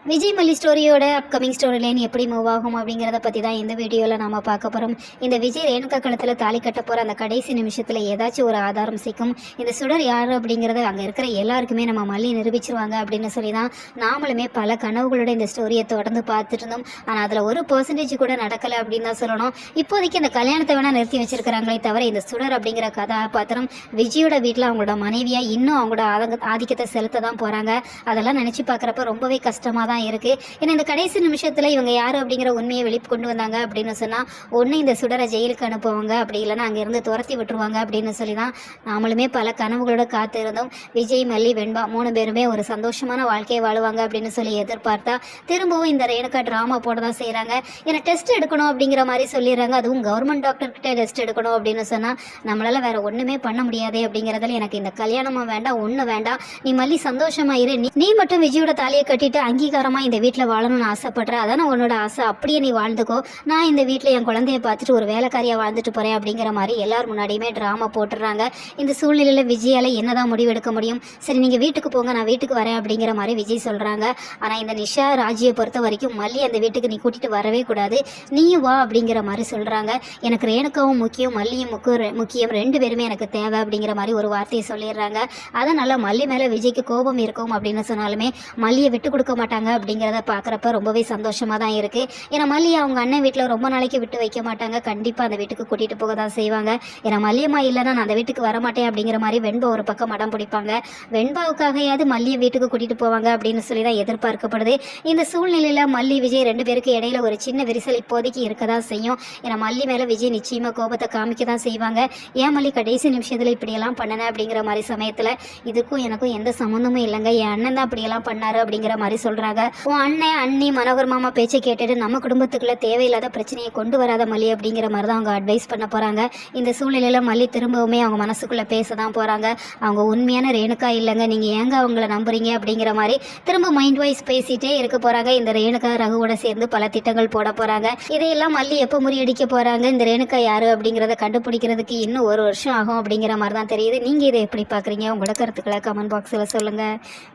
விஜய் மல்லி ஸ்டோரியோட upcoming story line எப்படி move ஆகும் அப்படிங்கிறத பற்றி தான் இந்த வீடியோவில் நாம் பார்க்க போகிறோம். இந்த விஜய் ரேணுகா களத்தில் தாலி கட்ட போகிற அந்த கடைசி நிமிஷத்தில் ஏதாச்சும் ஒரு ஆதாரம் சிக்கும். இந்த சுடர் யார் அப்படிங்கிறத அங்கே இருக்கிற எல்லாருக்குமே நம்ம மல்லி நிரூபிச்சிருவாங்க அப்படின்னு சொல்லி தான் நாமளுமே பல கனவுகளோட இந்த ஸ்டோரியை தொடர்ந்து பார்த்துட்டு இருந்தோம். ஆனால் அதில் 1% கூட நடக்கலை அப்படின்னு தான் சொல்லணும். இப்போதைக்கு இந்த கல்யாணத்தை வேணால் நிறுத்தி வச்சிருக்கிறாங்களே தவிர இந்த சுடர் அப்படிங்கிற கதாபாத்திரம் விஜயோட வீட்டில் அவங்களோட மனைவியாக இன்னும் அவங்களோட ஆதிக்கத்தை செலுத்த தான் போகிறாங்க. அதெல்லாம் நினச்சி பார்க்குறப்ப ரொம்பவே கஷ்டமாக தான் இருக்கு. ஏன்னா இந்த கடைசி நிமிஷத்துல இவங்க யாரு அப்படிங்கிற உண்மையை வெளிப்பு கொண்டு வந்தாங்க அப்படின்னு சொன்னா ஒண்ணு இந்த சுடரை ஜெயிலுக்கு அனுப்புவாங்க, அப்படி இல்லைன்னா அங்க இருந்து துரத்தி விட்டுருவாங்க அப்படின்னு சொல்லிதான் நாமளுமே பல கனவுகளோட காத்து இருந்தோம். விஜய், மல்லி, வெண்பா 3 பேருமே ஒரு சந்தோஷமான வாழ்க்கையை வாழுவாங்க அப்படின்னு சொல்லி எதிர்பார்த்தா திரும்பவும் இந்த ரேணுகா டிராமா போட தான் செய்யறாங்க. ஏன்னா டெஸ்ட் எடுக்கணும் அப்படிங்கிற மாதிரி சொல்லிடுறாங்க. அதுவும் கவர்மெண்ட் டாக்டர் கிட்ட டெஸ்ட் எடுக்கணும் அப்படின்னு சொன்னா நம்மளால வேற ஒண்ணுமே பண்ண முடியாது. அப்படிங்கறதுல எனக்கு இந்த கல்யாணமும் வேண்டாம், ஒண்ணு வேண்டாம், நீ மல்லி சந்தோஷமா இரு, நீ மட்டும் விஜயோட தாலியை கட்டிட்டு அங்கீகாரம் இந்த வீட்டில் வாழணும்னு ஆசைப்படுற, அதான உன்னோட ஆசை, அப்படியே நீ வாழ்ந்துக்கோ, நான் இந்த வீட்டில் என் குழந்தைய பார்த்துட்டு ஒரு வேலைக்காரியா வாழ்ந்துட்டு போறேன் அப்படிங்கிற மாதிரி எல்லாரும் முன்னாடியுமே டிராமா போட்டுறாங்க. இந்த சூழ்நிலையில விஜயால என்னதான் முடிவு எடுக்க முடியும்? சரி நீங்க வீட்டுக்கு போங்க, நான் வீட்டுக்கு வரேன் அப்படிங்கிற மாதிரி விஜய் சொல்றாங்க. ஆனா இந்த நிஷா ராஜியை பொறுத்த வரைக்கும் மல்லி அந்த வீட்டுக்கு நீ கூட்டிட்டு வரவே கூடாது, நீயும் வா அப்படிங்கிற மாதிரி சொல்றாங்க. எனக்கு ரேணுகாவும் முக்கியம், மல்லியும் முக்கியம், 2 பேருமே எனக்கு தேவை அப்படிங்கிற மாதிரி ஒரு வார்த்தையை சொல்லிடுறாங்க. அதனால மல்லி மேல விஜய்க்கு கோபம் இருக்கும் அப்படின்னு சொன்னாலுமே மல்லியை விட்டு கொடுக்க மாட்டாங்க அப்படிங்கிறத பார்க்குறப்ப ரொம்பவே சந்தோஷமாக தான் இருக்குது. ஏன்னா மல்லி அவங்க அண்ணன் வீட்டில் ரொம்ப நாளைக்கு விட்டு வைக்க மாட்டாங்க, கண்டிப்பாக அந்த வீட்டுக்கு கூட்டிகிட்டு போக தான் செய்வாங்க. ஏன்னா மல்லியம்மா இல்லைன்னா நான் அந்த வீட்டுக்கு வரமாட்டேன் அப்படிங்கிற மாதிரி வெண்பா ஒரு பக்கம் மடம் பிடிப்பாங்க. வெண்பாவுக்காகையாவது மல்லியை வீட்டுக்கு கூட்டிகிட்டு போவாங்க அப்படின்னு சொல்லி தான் எதிர்பார்க்கப்படுது. இந்த சூழ்நிலையில் மல்லி, விஜய் 2 பேருக்கு இடையில ஒரு சின்ன விரிசல் இப்போதைக்கு இருக்க தான் செய்யும். ஏன்னா மல்லி மேலே விஜய் நிச்சயமாக கோபத்தை காமிக்க தான் செய்வாங்க. ஏன் மல்லி கடைசி நிமிஷத்தில் இப்படியெல்லாம் பண்ணன அப்படிங்கிற மாதிரி சமயத்தில் இதுக்கும் எனக்கும் எந்த சம்மந்தமும் இல்லைங்க, என் அண்ணன் தான் அப்படியெல்லாம் பண்ணாரு அப்படிங்கிற மாதிரி சொல்கிறாங்க. உன் அண்ணன், அண்ணி, மனோகர் மாமா பேச்சை கேட்டுட்டு நம்ம குடும்பத்துக்குள்ள தேவையில்லாத பிரச்சனையை கொண்டு வராத மல்லி அப்படிங்கிற மாதிரி தான் அவங்க அட்வைஸ் பண்ண போறாங்க. இந்த சூழ்நிலையில மல்லி திரும்பவுமே அவங்க மனசுக்குள்ள பேச தான் போறாங்க. அவங்க உண்மையான ரேணுகா இல்லைங்க, நீங்க ஏங்க அவங்கள நம்புறீங்க அப்படிங்கிற மாதிரி திரும்ப மைண்ட் வைஸ் பேசிட்டே இருக்க போறாங்க. இந்த ரேணுகா ரகுவோட சேர்ந்து பல திட்டங்கள் போட போறாங்க. இதையெல்லாம் மல்லி எப்போ முறியடிக்க போறாங்க, இந்த ரேணுகா யாரு அப்படிங்கிறத கண்டுபிடிக்கிறதுக்கு இன்னும் 1 வருஷம் ஆகும் அப்படிங்கிற மாதிரி தான் தெரியுது. நீங்க இதை எப்படி பாக்குறீங்க? உங்களோட கருத்துக்களை கமெண்ட் பாக்ஸ்ல சொல்லுங்க.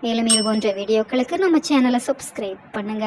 மேலும் இது போன்ற வீடியோக்களுக்கு நம்ம சேனலை சப்ஸ்கிரைப் பண்ணுங்க.